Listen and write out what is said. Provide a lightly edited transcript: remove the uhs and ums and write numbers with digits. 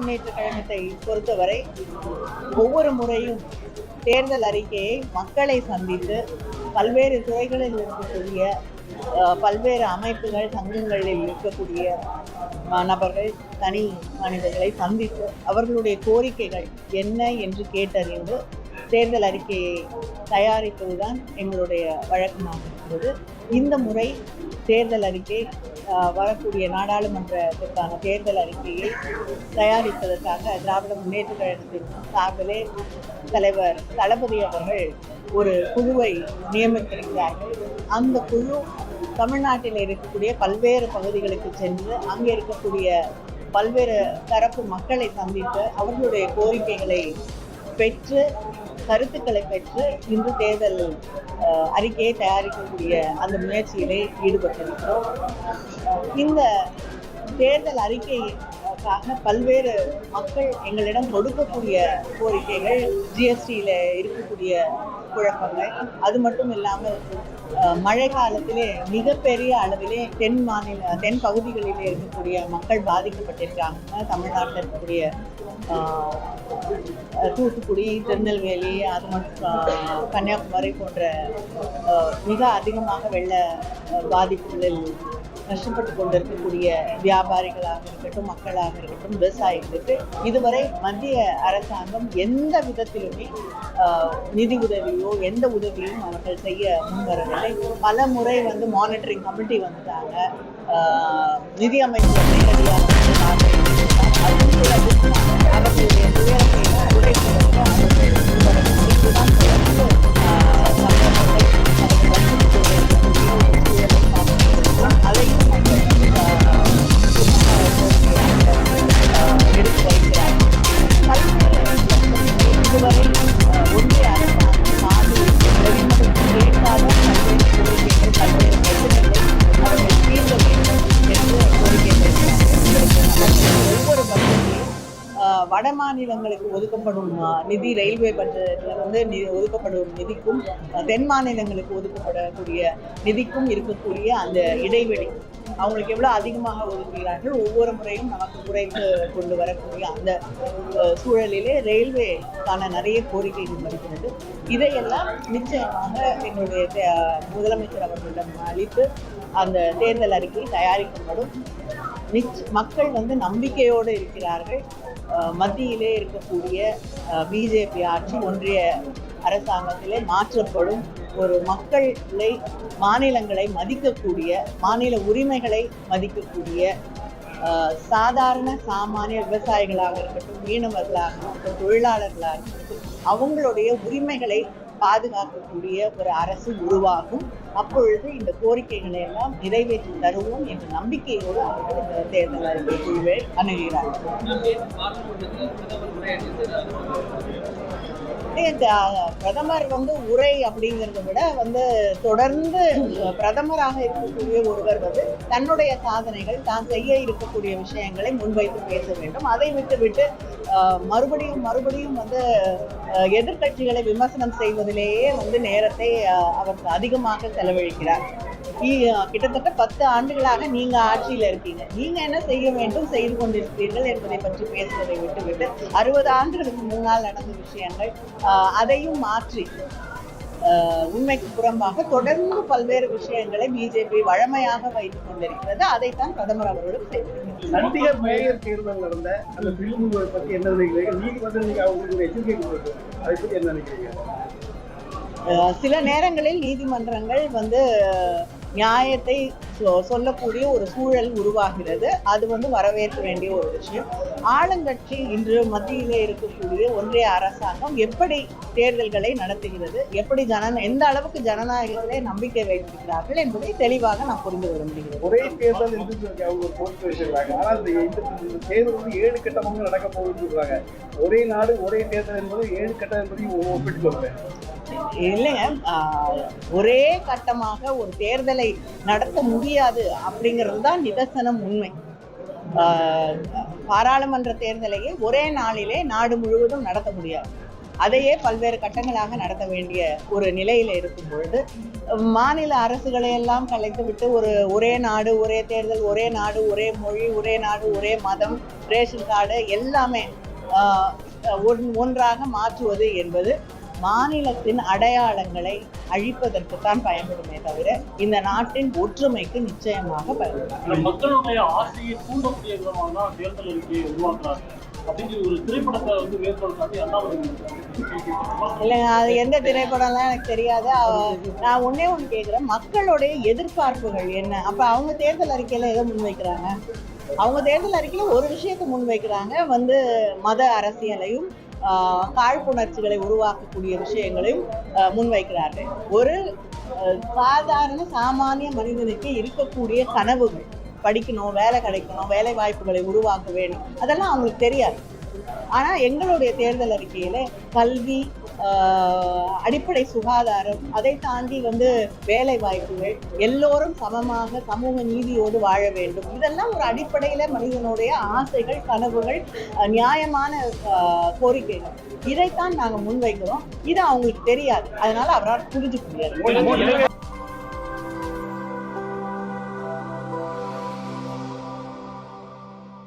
முன்னேற்ற கழகத்தை பொறுத்தவரை ஒவ்வொரு முறையும் தேர்தல் அறிக்கையை மக்களை சந்தித்து பல்வேறு துறைகளில் இருக்கக்கூடிய பல்வேறு அமைப்புகள் சங்கங்களில் இருக்கக்கூடிய நபர்கள் தனி மனிதர்களை சந்தித்து அவர்களுடைய கோரிக்கைகள் என்ன என்று கேட்டறிந்து தேர்தல் அறிக்கையை தயாரிப்பதுதான் எங்களுடைய வழக்கமாக இருக்கிறது. இந்த முறை தேர்தல் அறிக்கை வரக்கூடிய நாடாளுமன்றத்திற்கான தேர்தல் அறிக்கையை தயாரிப்பதற்காக திராவிட முன்னேற்ற கழகத்தின் சார்பிலே தலைவர் தளபதி அவர்கள் ஒரு குழுவை நியமித்திருக்கிறார்கள். அந்த குழு தமிழ்நாட்டில் இருக்கக்கூடிய பல்வேறு பகுதிகளுக்கு சென்று அங்கே இருக்கக்கூடிய பல்வேறு தரப்பு மக்களை சந்தித்து அவர்களுடைய கோரிக்கைகளை பெற்று கருத்துக்களை பெற்று இன்று தேர்தல் அறிக்கையை தயாரிக்கக்கூடிய அந்த முயற்சியிலே ஈடுபட்டிருக்கிறோம். இந்த தேர்தல் அறிக்கைக்காக பல்வேறு மக்கள் எங்களிடம் கொடுக்கக்கூடிய கோரிக்கைகள் ஜிஎஸ்டியில் இருக்கக்கூடிய குழப்பங்கள், அது மட்டும் இல்லாமல் மழை காலத்திலே மிகப்பெரிய அளவிலே தென் பகுதிகளிலே இருக்கக்கூடிய மக்கள் பாதிக்கப்பட்டிருக்காங்க. தமிழ்நாட்டில் இருக்கக்கூடிய தூத்துக்குடி, திருநெல்வேலி, அது மட்டும் கன்னியாகுமரி போன்ற மிக அதிகமாக வெள்ள பாதிப்புகளில் கஷ்டப்பட்டு கொண்டிருக்கக்கூடிய வியாபாரிகளாக இருக்கட்டும், மக்களாக இருக்கட்டும், விவசாயிகளுக்கு இதுவரை மத்திய அரசாங்கம் எந்த விதத்திலுமே நிதி உதவியோ எந்த உதவியும் அவர்கள் செய்ய முன்வரவில்லை. பல முறை மானிட்டரிங் கமிட்டி வந்துட்டாங்க, நிதி அமைச்சர் நேரடியாக அவர்களுடைய துயரத்தை குறைப்பதற்கு அவர்கள் முன்வரவில்லை. அதையும் எடுத்து வைக்கிறார்கள். இதுவரை ஒன்றிய அரசாங்கம் நாடு கேட்காத பல்வேறு கோரிக்கைகள், பல்வேறு பிரச்சனைகளை அவர்கள் தீர்க்க வேண்டும் என்று கோரிக்கை வைக்கிறார்கள். ஒவ்வொரு பட்ஜெட்டையும் வட மாநிலங்களுக்கு ஒதுக்கப்படும் நிதி, ரயில்வே பட்ஜெட்டில் ஒதுக்கப்படும் நிதிக்கும் தென் மாநிலங்களுக்கு ஒதுக்கப்படக்கூடிய நிதிக்கும் இருக்கக்கூடிய அந்த இடைவெளி, அவங்களுக்கு எவ்வளோ அதிகமாக ஒதுக்குகிறார்கள், ஒவ்வொரு முறையும் நமக்கு குறைத்து கொண்டு வரக்கூடிய அந்த சூழலிலே ரயில்வேக்கான நிறைய கோரிக்கைகள் வருகிறது. இதையெல்லாம் நிச்சயமாக எங்களுடைய முதலமைச்சர் அவர்களிடம் அளித்து அந்த தேர்தல் அறிக்கை தயாரிக்கப்படும். மக்கள் நம்பிக்கையோடு இருக்கிறார்கள். மத்தியிலே இருக்கக்கூடிய பிஜேபி ஆட்சி ஒன்றிய அரசாங்கத்திலே மாற்றப்படும். ஒரு மாநிலங்களை மதிக்கக்கூடிய, மாநில உரிமைகளை மதிக்கக்கூடிய, சாதாரண சாமானிய விவசாயிகளாக இருக்கட்டும், மீனவர்களாக இருக்கட்டும், தொழிலாளர்களாக இருக்கட்டும், அவங்களுடைய உரிமைகளை பாதுகாக்கக்கூடிய ஒரு அரசு உருவாகும். அப்பொழுது இந்த கோரிக்கைகளை எல்லாம் நிறைவேற்றி தருவோம் என்ற நம்பிக்கையோடு அவர்கள் இந்த தேர்தல் அறிக்கை குழுவை அணுகிறார்கள். பிரதமர் உரை அப்படிங்கிறத விட தொடர்ந்து பிரதமராக இருக்கக்கூடிய ஒருவர் தன்னுடைய சாதனைகள், தான் செய்ய இருக்கக்கூடிய விஷயங்களை முன்வைத்து பேச வேண்டும். அதை விட்டு மறுபடியும் எதிர்கட்சிகளை விமர்சனம் செய்வதிலேயே நேரத்தை அவர் அதிகமாக செலவழிக்கிறார். கிட்டத்தட்ட 10 ஆண்டுகளாக நீங்க ஆட்சியில் இருக்கீங்க, நீங்க என்ன செய்ய வேண்டும், செய்து கொண்டிருக்கிறீர்கள் என்பதை பற்றி பேசுவதை விட்டுவிட்டு 60 ஆண்டுகளுக்கு முன்னால் நடந்த விஷயங்கள் அதையும் மாற்றி உண்மைக்கு புறம்பாக தொடர்ந்து பல்வேறு விஷயங்களை பிஜேபி வழமையாக வைத்துக் கொண்டிருக்கிறது. அதைத்தான் பிரதமர் அவர்களும் செய்திருக்கிறார். சண்டிகர் மேயர் தேர்தல் நடந்த அந்த பிரிவு பற்றி என்ன நினைக்கிறீங்க? நீங்க அவங்களுக்கு எச்சரிக்கை கொடுக்கணும், அதை பற்றி என்ன நினைக்கிறீங்க? சில நேரங்களில் நீதிமன்றங்கள் நியாயத்தை சொல்லக்கூடிய ஒரு சூழல் உருவாகிறது. அது வரவேற்க வேண்டிய ஒரு விஷயம். ஆளுங்கட்சி இன்று மத்தியிலே இருக்கக்கூடிய ஒன்றிய அரசாங்கம் எப்படி தேர்தல்களை நடத்துகிறது, எப்படி எந்த அளவுக்கு ஜனநாயகத்திலே நம்பிக்கை வைத்திருக்கிறார்கள் என்பதை தெளிவாக நாம் புரிந்து வர முடிகிறது. ஒரே தேர்தல் என்று அவங்க ஒரு போஸ்ட் வச்சிருக்காங்க. ஆனால் இந்த தேர்தல் 7 கட்டமாக நடக்க போகுதுன்னு சொல்றாங்க. ஒரே நாடு ஒரே தேர்தல் என்பது 7 கட்டம் என்பதையும் ஒப்பிட்டு சொல்றேன். இல்லைங்க, ஒரே கட்டமாக ஒரு தேர்தலை நடத்த முடியாது அப்படிங்கிறது தான் நிதர்சனம் உண்மை. பாராளுமன்ற தேர்தலையே ஒரே நாளிலே நாடு முழுவதும் நடத்த முடியாது. அதையே பல்வேறு கட்டங்களாக நடத்த வேண்டிய ஒரு நிலையில இருக்கும் பொழுது மாநில அரசுகளை எல்லாம் கலைத்து விட்டு ஒரே நாடு ஒரே தேர்தல், ஒரே நாடு ஒரே மொழி, ஒரே நாடு ஒரே மதம், ரேஷன் கார்டு எல்லாமே ஒன்றாக மாற்றுவது என்பது மாநிலத்தின் அடையாளங்களை அழிப்பதற்குத்தான் பயன்படுமே தவிர இந்த நாட்டின் ஒற்றுமைக்கு நிச்சயமாக பயன்படும். மக்களுடைய ஆசையை தூண்டக்கூடிய விதமாக தான் தேர்தல் அறிக்கையை உருவாக்குறாங்க அப்படின்னு ஒரு திரைப்படத்தை மேற்கோள் காட்டி அண்ணாமலை இல்லைங்க, அது எந்த திரைப்படம்லாம் எனக்கு தெரியாது. நான் ஒன்னே ஒன்று கேட்குறேன், மக்களுடைய எதிர்பார்ப்புகள் என்ன? அப்போ அவங்க தேர்தல் அறிக்கையில எதை முன்வைக்கிறாங்க? அவங்க தேர்தல் அறிக்கையில ஒரு விஷயத்தை முன்வைக்கிறாங்க, மத அரசியலையும் காழ்ப்புணர்ச்சிகளை உருவாக்கக்கூடிய விஷயங்களையும் முன்வைக்கிறார்கள். ஒரு சாதாரண சாமானிய மனிதனுக்கு இருக்கக்கூடிய கனவுகள், படிக்கணும், வேலை கிடைக்கணும், வேலை வாய்ப்புகளை உருவாக்க வேண்டும், அதெல்லாம் அவங்களுக்கு தெரியாது. ஆனா எங்களுடைய தேர்தல் அறிக்கையில கல்வி, அடிப்படை சுகாதாரம், அதை தாண்டி வேலை வாய்ப்புகள், எல்லோரும் சமமாக சமூக நீதியோடு வாழ வேண்டும், இதெல்லாம் ஒரு அடிப்படையில மனிதனுடைய ஆசைகள், கனவுகள், நியாயமான கோரிக்கைகள், இதைத்தான் நாங்க முன்வைக்கிறோம். இது அவங்களுக்கு தெரியாது, அதனால அவரால் புரிஞ்சுக்க முடியாது.